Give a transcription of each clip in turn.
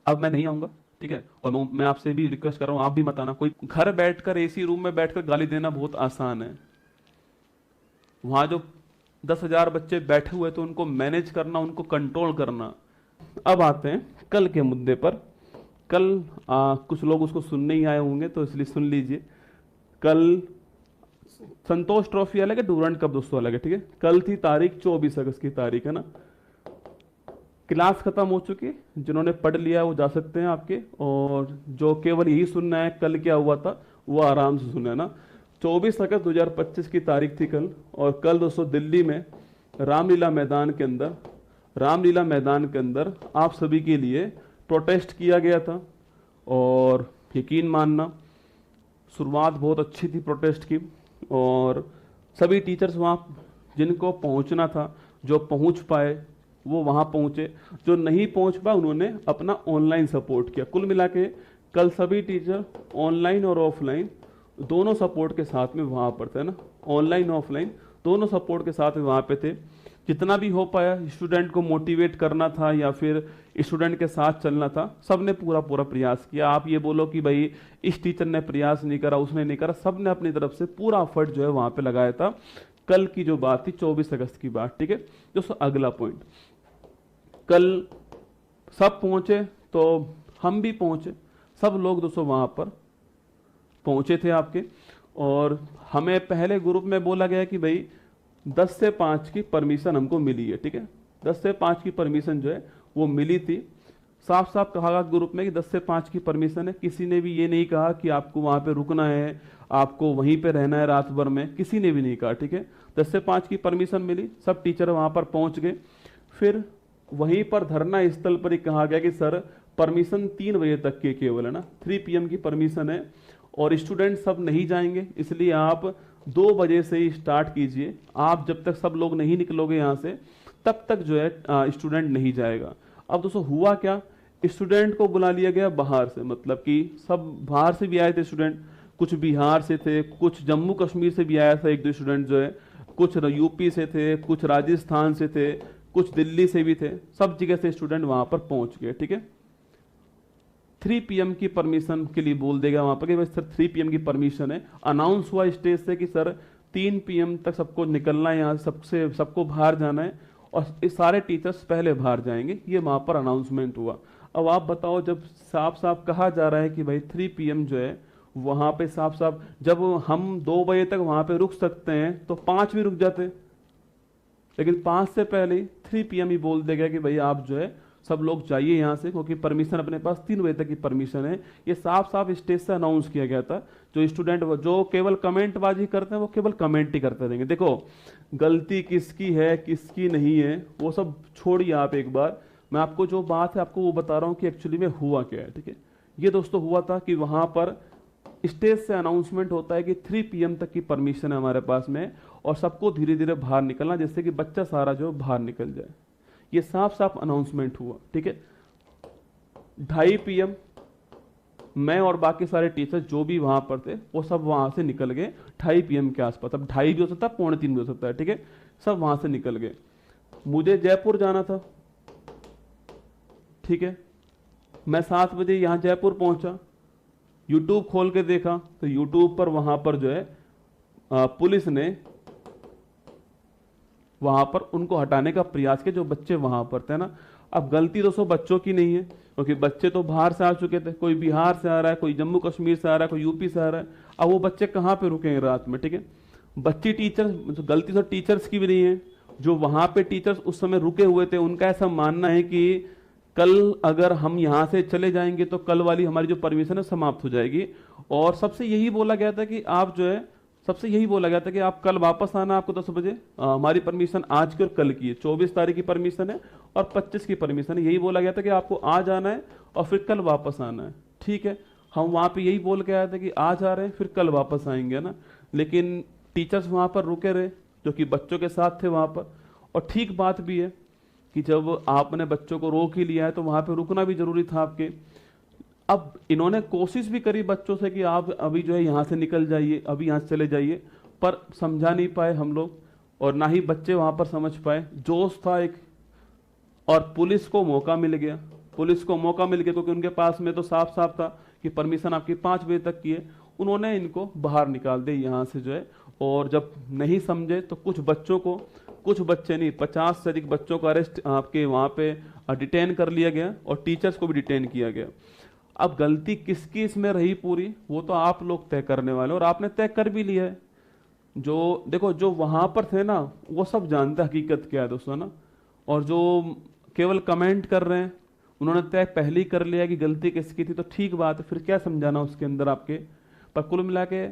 अब मैं नहीं आऊंगा, ठीक है। और मैं आपसे भी रिक्वेस्ट कर रहा हूँ, आप भी मत आना। कोई घर बैठकर एसी रूम में बैठकर गाली देना बहुत आसान है। वहां जो 10,000 बच्चे बैठे हुए तो उनको मैनेज करना, उनको कंट्रोल करना। अब आते हैं कल के मुद्दे पर। कल कुछ लोग उसको सुनने ही आए होंगे तो इसलिए सुन लीजिए। कल संतोष ट्रॉफी अलग है, डूरंड कप दोस्तों अलग है, ठीक है। कल थी तारीख 24 अगस्त की तारीख है ना। क्लास खत्म हो चुकी, जिन्होंने पढ़ लिया वो जा सकते हैं आपके, और जो केवल यही सुनना है कल क्या हुआ था वो आराम से सुने ना। 24 अगस्त 2025 की तारीख थी कल। और कल दोस्तों दिल्ली में रामलीला मैदान के अंदर, रामलीला मैदान के अंदर आप सभी के लिए प्रोटेस्ट किया गया था। और यकीन मानना, शुरुआत बहुत अच्छी थी प्रोटेस्ट की। और सभी टीचर्स वहाँ जिनको पहुँचना था, जो पहुँच पाए वो वहाँ पहुँचे, जो नहीं पहुँच पाए उन्होंने अपना ऑनलाइन सपोर्ट किया। कुल मिला के कल सभी टीचर ऑनलाइन और ऑफलाइन दोनों सपोर्ट के साथ में वहाँ पर थे ना। ऑनलाइन ऑफलाइन दोनों सपोर्ट के साथ में वहाँ पे थे। जितना भी हो पाया स्टूडेंट को मोटिवेट करना था या फिर स्टूडेंट के साथ चलना था, सबने पूरा पूरा प्रयास किया। आप ये बोलो कि भाई इस टीचर ने प्रयास नहीं करा, उसने नहीं करा, सबने अपनी तरफ से पूरा एफर्ट जो है वहाँ पे लगाया था। कल की जो बात थी 24 अगस्त की बात, ठीक है। दोस्तों अगला पॉइंट, कल सब पहुंचे तो हम भी पहुंचे। सब लोग दोस्तों वहां पर पहुंचे थे आपके। और हमें पहले ग्रुप में बोला गया कि भाई 10 से 5 की परमिशन हमको मिली है, ठीक है। 10 से 5 की परमिशन जो है वो मिली थी। साफ साफ कहा गया ग्रुप में कि 10 से 5 की परमिशन है। किसी ने भी ये नहीं कहा कि आपको वहां पे रुकना है, आपको वहीं पे रहना है रात भर में, किसी ने भी नहीं कहा, ठीक है। 10 से 5 की परमिशन मिली, सब टीचर वहां पर पहुंच गए। फिर वहीं पर धरना स्थल पर ही कहा गया कि सर परमिशन 3 बजे तक की केवल है ना, 3 PM की परमिशन है। और स्टूडेंट सब नहीं जाएंगे, इसलिए आप 2 बजे से ही स्टार्ट कीजिए। आप जब तक सब लोग नहीं निकलोगे यहाँ से तब तक जो है स्टूडेंट नहीं जाएगा। अब दोस्तों हुआ क्या, स्टूडेंट को बुला लिया गया बाहर से, मतलब कि सब बाहर से भी आए थे स्टूडेंट। कुछ बिहार से थे, कुछ जम्मू कश्मीर से भी आया था एक दो स्टूडेंट जो है, कुछ यूपी से थे, कुछ राजस्थान से थे, कुछ दिल्ली से भी थे। सब जगह से स्टूडेंट वहां पर पहुंच गए, ठीक है। 3 PM की परमिशन के लिए बोल देगा वहां पर कि भाई सर 3 PM की परमिशन है। अनाउंस हुआ स्टेज से कि सर 3 PM तक सबको निकलना है यहाँ से, सबसे सबको बाहर जाना है। और इस सारे टीचर्स पहले बाहर जाएंगे, ये वहां पर अनाउंसमेंट हुआ। अब आप बताओ, जब साफ साफ कहा जा रहा है कि भाई 3 PM जो है वहां पे साफ साफ, जब हम 2 बजे तक वहां पे रुक सकते हैं तो 5 भी रुक जाते। लेकिन 5 से पहले 3 PM ही बोल देगा कि भाई आप जो है सब लोग जाइए यहाँ से, क्योंकि परमिशन अपने पास 3 बजे तक की परमिशन है। ये साफ साफ स्टेज से अनाउंस किया गया था। जो स्टूडेंट जो केवल कमेंटबाजी करते हैं वो केवल कमेंट ही करते रहेंगे। देखो गलती किसकी है किसकी नहीं है वो सब छोड़िए आप, एक बार मैं आपको जो बात है आपको वो बता रहा हूँ कि एक्चुअली में हुआ क्या है, ठीक है। ये दोस्तों हुआ था कि वहां पर स्टेज से अनाउंसमेंट होता है कि 3 PM तक की परमिशन है हमारे पास में, और सबको धीरे धीरे बाहर निकलना, जिससे कि बच्चा सारा जो बाहर निकल जाए। ये साफ साफ अनाउंसमेंट हुआ, ठीक है। 2:30 PM मैं और बाकी सारे टीचर्स जो भी वहां पर थे वो सब वहां से निकल गए 2:30 PM के आसपास। अब 2:30 भी हो सकता है, 2:45 भी हो सकता है, ठीक है। सब वहां से निकल गए। मुझे जयपुर जाना था, ठीक है। मैं 7 बजे यहां जयपुर पहुंचा। यूट्यूब खोल के देखा तो यूट्यूब पर वहां पर जो है पुलिस ने वहां पर उनको हटाने का प्रयास किया, जो बच्चे वहां पर थे ना। अब गलती दोस्तों बच्चों की नहीं है, क्योंकि बच्चे तो बाहर से आ चुके थे। कोई बिहार से आ रहा है, कोई जम्मू कश्मीर से आ रहा है, कोई यूपी से आ रहा है। अब वो बच्चे कहाँ पे रुकेंगे रात में, ठीक है। बच्ची टीचर, गलती तो टीचर्स की भी नहीं है। जो वहां पे टीचर्स उस समय रुके हुए थे उनका ऐसा मानना है कि कल अगर हम यहाँ से चले जाएंगे तो कल वाली हमारी जो परमिशन है समाप्त हो जाएगी। और सबसे यही बोला गया था कि आप जो है, सबसे यही बोला गया था कि आप कल वापस आना, आपको 10 बजे। हमारी परमिशन आज की और कल की है, 24 तारीख की परमिशन है और 25 की परमिशन है। यही बोला गया था कि आपको आज आना है और फिर कल वापस आना है, ठीक है। हम वहाँ पे यही बोल के आए थे कि आज आ रहे हैं फिर कल वापस आएंगे ना। लेकिन टीचर्स वहाँ पर रुके रहे, जो कि बच्चों के साथ थे वहाँ पर। और ठीक बात भी है कि जब आपने बच्चों को रोक ही लिया है तो वहाँ पे रुकना भी जरूरी था आपके। अब इन्होंने कोशिश भी करी बच्चों से कि आप अभी जो है यहाँ से निकल जाइए, अभी यहाँ से चले जाइए, पर समझा नहीं पाए हम लोग, और ना ही बच्चे वहाँ पर समझ पाए। जोश था एक, और पुलिस को मौका मिल गया। पुलिस को मौका मिल गया, क्योंकि उनके पास में तो साफ साफ था कि परमिशन आपकी 5 बजे तक की है। उन्होंने इनको बाहर निकाल दिया यहाँ से जो है। और जब नहीं समझे तो कुछ बच्चों को, कुछ बच्चे नहीं, 50 से अधिक बच्चों का अरेस्ट आपके वहाँ पे डिटेन कर लिया गया और टीचर्स को भी डिटेन किया गया। अब गलती किसकी इसमें रही पूरी, वो तो आप लोग तय करने वाले हो, और आपने तय कर भी लिया है। जो देखो, जो वहां पर थे ना, वो सब जानते हैं हकीकत क्या है दोस्तों ना। और जो केवल कमेंट कर रहे हैं, उन्होंने तय पहले ही कर लिया कि गलती किसकी थी, तो ठीक बात है, फिर क्या समझाना उसके अंदर आपके। पर कुल मिला के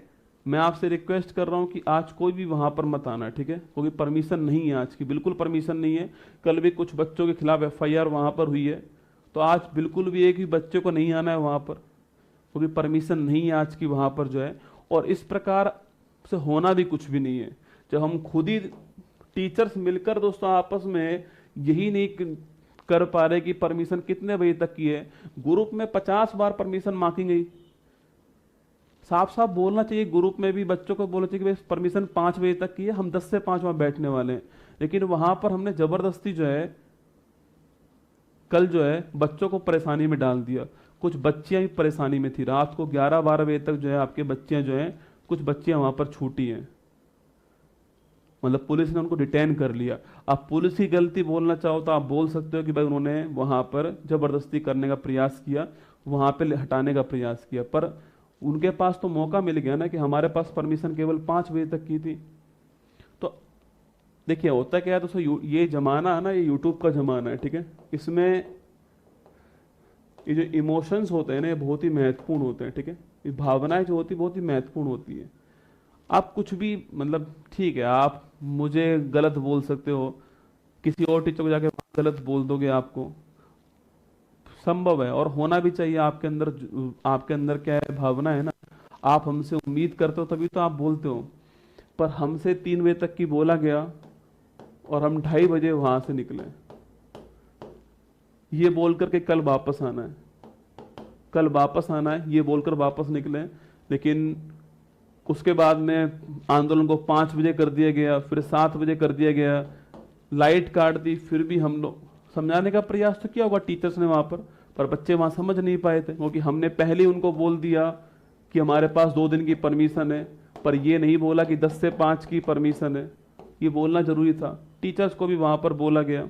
मैं आपसे रिक्वेस्ट कर रहा हूं कि आज कोई भी वहां पर मत आना, ठीक है, क्योंकि परमिशन नहीं है आज की, बिल्कुल परमिशन नहीं है। कल भी कुछ बच्चों के खिलाफ FIR वहां पर हुई है, तो आज बिल्कुल भी एक भी बच्चे को नहीं आना है वहां पर, क्योंकि परमिशन नहीं है आज की वहां पर जो है। और इस प्रकार से होना भी कुछ भी नहीं है। जब हम खुद ही टीचर्स मिलकर दोस्तों आपस में यही नहीं कर पा रहे कि परमिशन कितने बजे तक की है, ग्रुप में 50 बार परमिशन मांगी गई। साफ साफ बोलना चाहिए, ग्रुप में भी बच्चों को बोलना चाहिए कि भाई परमिशन 5 बजे तक की है, हम 10 से 5 वहां बैठने वाले हैं। लेकिन वहां पर हमने जबरदस्ती जो है, कल जो है बच्चों को परेशानी में डाल दिया। कुछ बच्चियां भी परेशानी में थी, रात को 11-12 बजे तक जो है आपके बच्चियां जो है, कुछ बच्चियां वहां पर छूटी हैं, मतलब पुलिस ने उनको डिटेन कर लिया। आप पुलिस की गलती बोलना चाहो तो आप बोल सकते हो कि भाई उन्होंने वहां पर जबरदस्ती करने का प्रयास किया, वहां पे हटाने का प्रयास किया, पर उनके पास तो मौका मिल गया ना कि हमारे पास परमिशन केवल 5 बजे तक की थी। तो देखिए होता क्या है दोस्तों, ये जमाना है ना, ये यूट्यूब का जमाना है, ठीक है। इसमें ये जो इमोशंस होते हैं ना, ये बहुत ही महत्वपूर्ण होते हैं, ठीक है। ये भावनाएं जो होती है बहुत ही महत्वपूर्ण होती है। आप कुछ भी, मतलब ठीक है, आप मुझे गलत बोल सकते हो, किसी और टीचर को जाके गलत बोल दोगे, आपको संभव है और होना भी चाहिए। आपके अंदर क्या है, भावना है ना, आप हमसे उम्मीद करते हो तभी तो आप बोलते हो। पर हमसे 3 बजे तक की बोला गया और हम 2:30 बजे वहां से निकले, ये बोल करके कल वापस आना है, कल वापस आना है, ये बोलकर वापस निकले। लेकिन उसके बाद में आंदोलन को 5 बजे कर दिया गया, फिर 7 बजे कर दिया गया, लाइट काट दी, फिर भी हम लोग समझाने का प्रयास तो किया होगा टीचर्स ने वहां पर बच्चे वहां समझ नहीं पाए थे, क्योंकि हमने पहले उनको बोल दिया कि हमारे पास 2 दिन की परमिशन है, पर ये नहीं बोला कि 10 से 5 की परमिशन है। ये बोलना जरूरी था, टीचर्स को भी वहां पर बोला गया।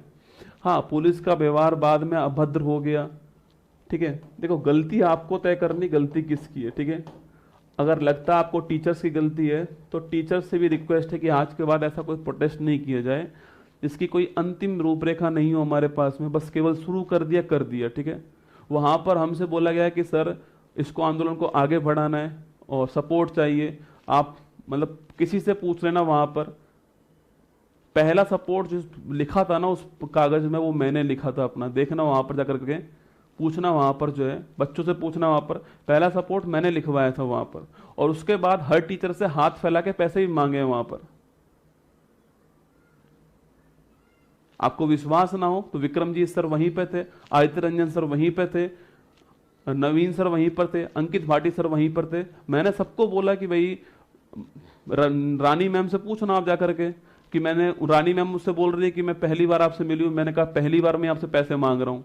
हाँ, पुलिस का व्यवहार बाद में अभद्र हो गया, ठीक है। देखो, गलती आपको तय करनी, गलती किसकी है, ठीक है। अगर लगता है आपको टीचर्स की गलती है, तो टीचर्स से भी रिक्वेस्ट है कि आज के बाद ऐसा कोई प्रोटेस्ट नहीं किया जाए जिसकी कोई अंतिम रूपरेखा नहीं हो हमारे पास में, बस केवल शुरू कर दिया, ठीक है। वहां पर हमसे बोला गया कि सर इसको, आंदोलन को आगे बढ़ाना है और सपोर्ट चाहिए, आप मतलब किसी से पूछ लेना। वहां पर पहला सपोर्ट जो लिखा था ना उस कागज में, वो मैंने लिखा था अपना, देखना वहां पर जाकर के पूछना, वहां पर जो है बच्चों से पूछना, वहां पर पहला सपोर्ट मैंने लिखवाया था वहां पर। और उसके बाद हर टीचर से हाथ फैला के पैसे भी मांगे हैं वहां पर। आपको विश्वास ना हो तो विक्रमजीत सर वहीं पे थे, आदित्य रंजन सर वहीं पे थे, नवीन सर वहीं पर थे, अंकित भाटी सर वहीं पर थे। मैंने सबको बोला कि भाई रानी मैम से पूछना आप जाकर के, कि मैंने, रानी मैम मुझसे बोल रही है कि मैं पहली बार आपसे मिली हूं। मैंने कहा पहली बार मैं आपसे पैसे मांग रहा हूं।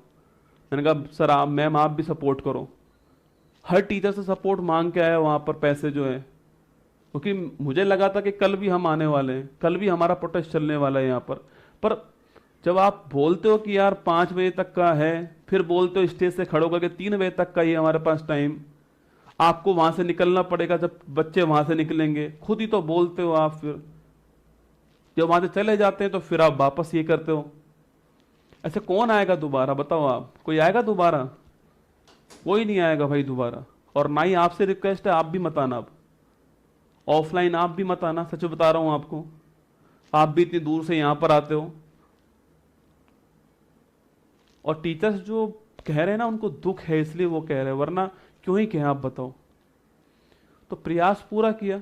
मैंने कहा सर आप, मैम आप भी सपोर्ट करो। हर टीचर से सपोर्ट मांग के आया वहां पर पैसे जो है, क्योंकि मुझे लगा था कि कल भी हम आने वाले हैं, कल भी हमारा प्रोटेस्ट चलने वाला है यहाँ पर जब आप बोलते हो कि यार 5 बजे तक का है, फिर बोलते हो स्टेज से खड़ो करके 3 बजे तक का ही हमारे पास टाइम, आपको वहां से निकलना पड़ेगा जब बच्चे वहां से निकलेंगे, खुद ही तो बोलते हो आप। फिर जब वहां से चले जाते हैं तो फिर आप वापस ये करते हो। ऐसे कौन आएगा दोबारा, बताओ आप, कोई आएगा दोबारा? कोई नहीं आएगा भाई दोबारा। और ना ही आपसे रिक्वेस्ट है, आप भी मत आना, अब ऑफलाइन आप भी मत आना, सच बता रहा हूं आपको। आप भी इतनी दूर से यहां पर आते हो, और टीचर्स जो कह रहे हैं ना, उनको दुख है इसलिए वो कह रहे हैं, वरना क्यों ही कहें आप बताओ। तो प्रयास पूरा किया,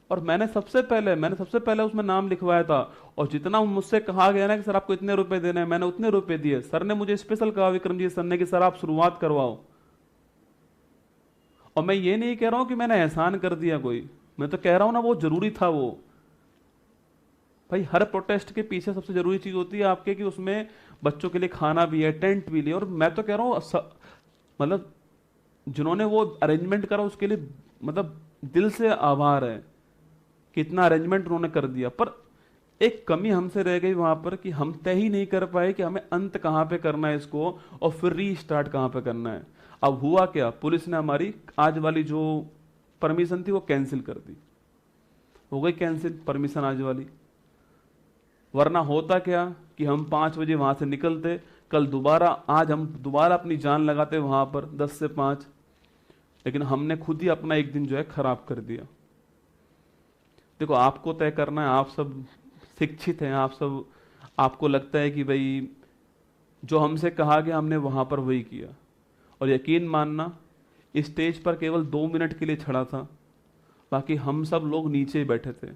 और मैंने सबसे पहले उसमें नाम लिखवाया था। और जितना मुझसे कहा गया ना कि सर आपको इतने रुपए देने हैं, मैंने उतने रुपए दिए। सर ने मुझे स्पेशल कहा, विक्रमजीत सर ने, कि सर आप शुरुआत करवाओ। और मैं ये नहीं कह रहा हूं कि मैंने एहसान कर दिया कोई, मैं तो कह रहा हूं ना वो जरूरी था। वो भाई हर प्रोटेस्ट के पीछे सबसे जरूरी चीज होती है आपके कि उसमें बच्चों के लिए खाना भी है, टेंट भी है। और मैं तो कह रहा हूँ मतलब जिन्होंने वो अरेंजमेंट करा उसके लिए मतलब दिल से आभार है कि इतना अरेंजमेंट उन्होंने कर दिया। पर एक कमी हमसे रह गई वहां पर कि हम तय ही नहीं कर पाए कि हमें अंत कहाँ पे करना है इसको और फिर रीस्टार्ट कहाँ पे करना है। अब हुआ क्या, पुलिस ने हमारी आज वाली जो परमिशन थी वो कैंसिल कर दी, हो गई कैंसिल परमिशन आज वाली। वरना होता क्या कि हम 5 बजे वहां से निकलते, कल दोबारा, आज हम दोबारा अपनी जान लगाते वहां पर 10 से 5, लेकिन हमने खुद ही अपना एक दिन जो है खराब कर दिया। देखो आपको तय करना है, आप सब शिक्षित हैं, आप सब, आपको लगता है कि भाई जो हमसे कहा गया हमने वहां पर वही किया। और यकीन मानना स्टेज पर केवल 2 मिनट के लिए चढ़ा था, बाकी हम सब लोग नीचे ही बैठे थे।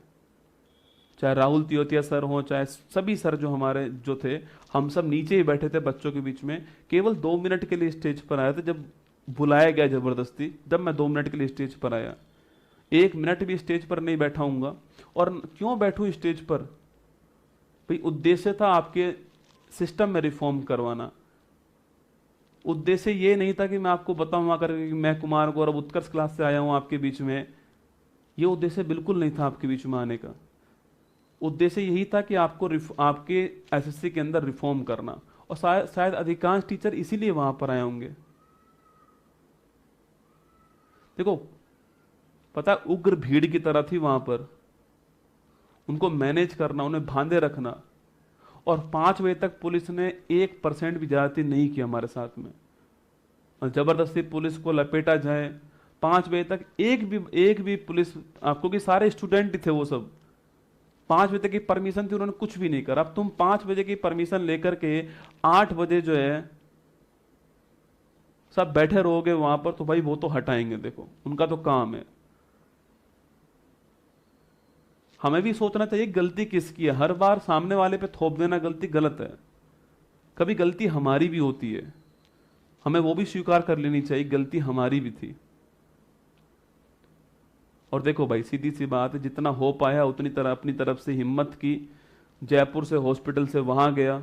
चाहे राहुल तियोतिया सर हो, चाहे सभी सर जो हमारे जो थे, हम सब नीचे ही बैठे थे बच्चों के बीच में। केवल 2 मिनट के लिए स्टेज पर आए थे, जब बुलाया गया जबरदस्ती, जब मैं 2 मिनट के लिए स्टेज पर आया। 1 मिनट भी स्टेज पर नहीं बैठा हूंगा। और क्यों बैठूं स्टेज पर, भाई उद्देश्य था आपके सिस्टम में रिफॉर्म करवाना। उद्देश्य ये नहीं था कि मैं आपको बताऊं आकर कि मैं कुमार गौरव उत्कर्ष क्लास से आया हूं आपके बीच में। ये उद्देश्य बिल्कुल नहीं था आपके बीच में आने का। उद्देश्य यही था कि आपको आपके एसएससी के अंदर रिफॉर्म करना। और शायद अधिकांश टीचर इसीलिए वहां पर आए होंगे। देखो पता है, उग्र भीड़ की तरह थी वहां पर, उनको मैनेज करना, उन्हें बांधे रखना। और 5 बजे तक पुलिस ने 1% भी ज्यादती नहीं की हमारे साथ में। और जबरदस्ती पुलिस को लपेटा जाए 5 बजे तक। एक भी पुलिस, आपको कि सारे स्टूडेंट ही थे वो सब, 5 बजे तक की परमिशन थी, उन्होंने कुछ भी नहीं करा। अब तुम 5 बजे की परमिशन लेकर के 8 बजे जो है सब बैठे रहोगे वहां पर, तो भाई वो तो हटाएंगे, देखो उनका तो काम है। हमें भी सोचना चाहिए गलती किसकी है। हर बार सामने वाले पे थोप देना गलती गलत है। कभी गलती हमारी भी होती है, हमें वो भी स्वीकार कर लेनी चाहिए, गलती हमारी भी थी। और देखो भाई सीधी सी बात है, जितना हो पाया उतनी तरह अपनी तरफ से हिम्मत की। जयपुर से हॉस्पिटल से वहां गया,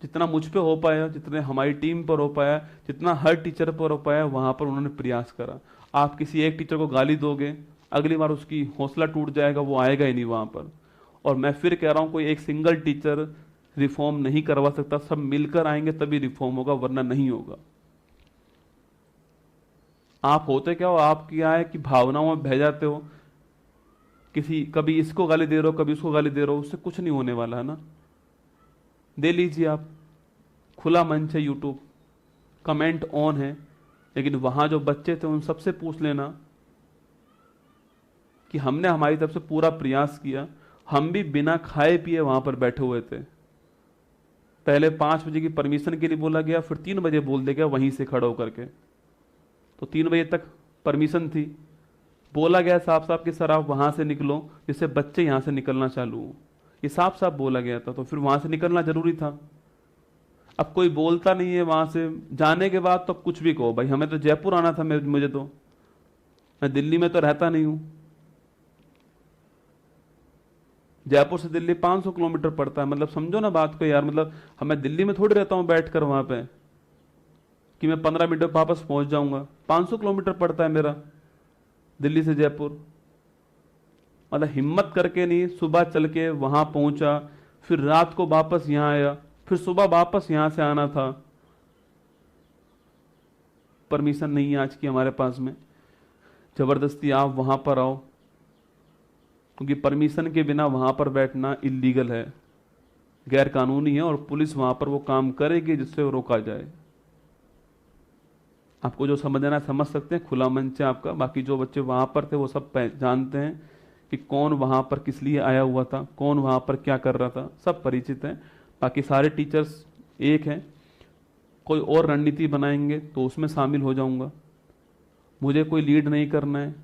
जितना मुझ पे हो पाया, जितने हमारी टीम पर हो पाया, जितना हर टीचर पर हो पाया, वहां पर उन्होंने प्रयास करा। आप किसी एक टीचर को गाली दोगे, अगली बार उसकी हौसला टूट जाएगा, वो आएगा ही नहीं वहां पर। और मैं फिर कह रहा हूं, कोई एक सिंगल टीचर रिफॉर्म नहीं करवा सकता, सब मिलकर आएंगे तभी रिफॉर्म होगा, वरना नहीं होगा। आप होते क्या हो, आप क्या है कि भावनाओं में बह जाते हो, किसी कभी इसको गाली दे रहे हो, कभी उसको गाली दे रहे हो, उससे कुछ नहीं होने वाला है ना। दे लीजिए आप, खुला मंच है, यूट्यूब कमेंट ऑन है। लेकिन वहां जो बच्चे थे उन सबसे पूछ लेना कि हमने हमारी तरफ से पूरा प्रयास किया। हम भी बिना खाए पिए वहां पर बैठे हुए थे। पहले 5 बजे की परमिशन के लिए बोला गया, फिर 3 बजे बोल दिया गया वहीं से खड़ा होकर के। तो 3 बजे तक परमिशन थी, बोला गया साफ साफ कि सर आप वहां से निकलो जिससे बच्चे यहां से निकलना चालू हो। ये साफ साफ बोला गया था, तो फिर वहां से निकलना जरूरी था। अब कोई बोलता नहीं है वहां से जाने के बाद, तो कुछ भी कहो भाई, हमें तो जयपुर आना था, मुझे तो, मैं दिल्ली में तो रहता नहीं हूं। जयपुर से दिल्ली 500 किलोमीटर पड़ता है, मतलब समझो ना बात को यार। मतलब हमें दिल्ली में थोड़ी रहता हूं बैठकर वहां पे कि मैं 15 मिनट में वापस पहुंच जाऊंगा। 500 किलोमीटर पड़ता है मेरा दिल्ली से जयपुर। मतलब हिम्मत करके नहीं, सुबह चल के वहां पहुंचा, फिर रात को वापस यहां आया, फिर सुबह वापस यहां से आना था। परमिशन नहीं है आज की हमारे पास में, जबरदस्ती आप वहां पर आओ, क्योंकि परमिशन के बिना वहां पर बैठना इलीगल है, गैर कानूनी है। और पुलिस वहां पर वो काम करेगी जिससे वो रोका जाए। आपको जो समझना है समझ सकते हैं, खुला मंच है आपका। बाकी जो बच्चे वहां पर थे वो सब जानते हैं कि कौन वहां पर किस लिए आया हुआ था, कौन वहां पर क्या कर रहा था, सब परिचित हैं। बाकी सारे टीचर्स एक हैं। कोई और रणनीति बनाएंगे तो उसमें शामिल हो जाऊंगा, मुझे कोई लीड नहीं करना है।